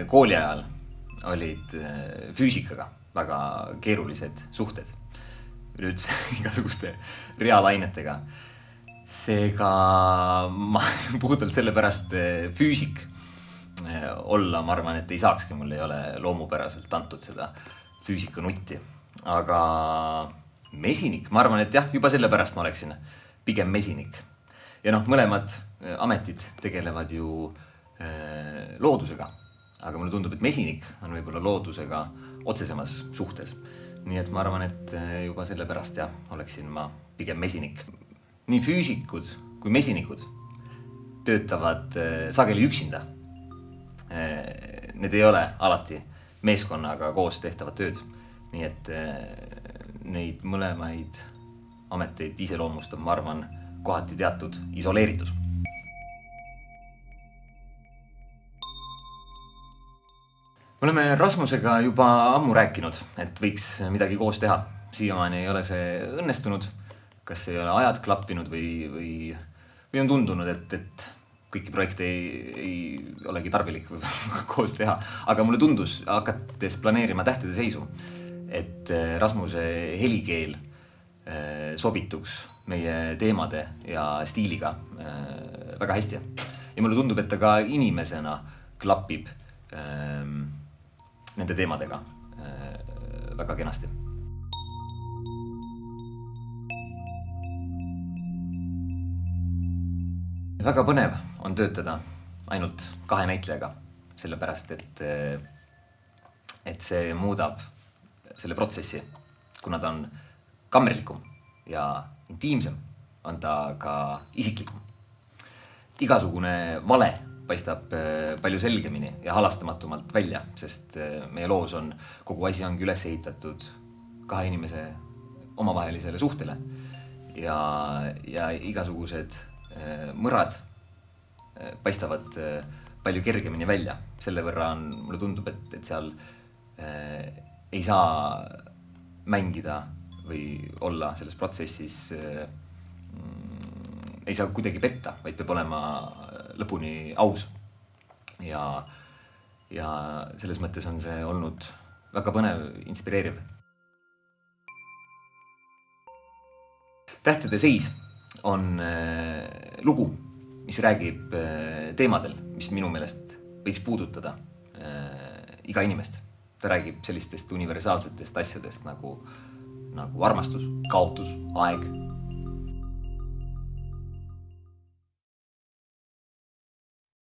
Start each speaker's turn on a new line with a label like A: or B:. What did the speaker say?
A: kooli ajal olid füüsikaga väga keerulised suhted üleüldse igasuguste reaalainetega. Seega ma puudelt sellepärast füüsik olla, ma arvan, et ei saakski, mul ei ole loomupäraselt antud seda füüsikanutti. Aga mesinik, ma arvan, et jah, juba sellepärast ma oleksin pigem mesinik. Ja mõlemad ametid tegelevad ju loodusega, aga mulle tundub, et mesinik on võib-olla loodusega otsesemas suhtes. Nii et ma arvan, et juba sellepärast jah, oleksin ma pigem mesinik. Nii füüsikud kui mesinikud töötavad sageli üksinda. Need ei ole alati meeskonnaga koos tehtavad tööd. Nii et neid mõlemaid ameteid iseloomustab, ma arvan, kohati teatud isoleeritus. Me oleme Rasmusega juba ammu rääkinud, et võiks midagi koos teha. Siiamaani ei ole see õnnestunud, kas ei ole ajad klappinud või on tundunud, et kõiki projekte ei olegi tarvilik koos teha. Aga mulle tundus, hakates planeerima tähtede seisu, et Rasmuse helikeel sobituks meie teemade ja stiiliga väga hästi. Ja mulle tundub, et ta ka inimesena klapib nende teemadega väga kenasti. Väga põnev on töötada ainult 2 näitlejaga, sellepärast, et see muudab selle protsessi, kuna ta on kammerlikum ja intiimsem, on ta ka isiklikum. Igasugune vale paistab palju selgemini ja halastamatumalt välja, sest meie loos on kogu asi ongi üles ehitatud 2 inimese omavahelisele suhtele ja igasugused mõrad paistavad palju kergemini välja. Selle võrra mulle tundub, et seal ei saa mängida või olla selles protsessis, ei saa kuidagi petta, vaid peab olema lõpuni aus. Ja selles mõttes on see olnud väga põnev, inspireeriv. Tähtede seis on lugu, mis räägib teemadel, mis minu meelest võiks puudutada iga inimest. Ta räägib sellistest universaalsetest asjadest nagu armastus, kaotus, aeg,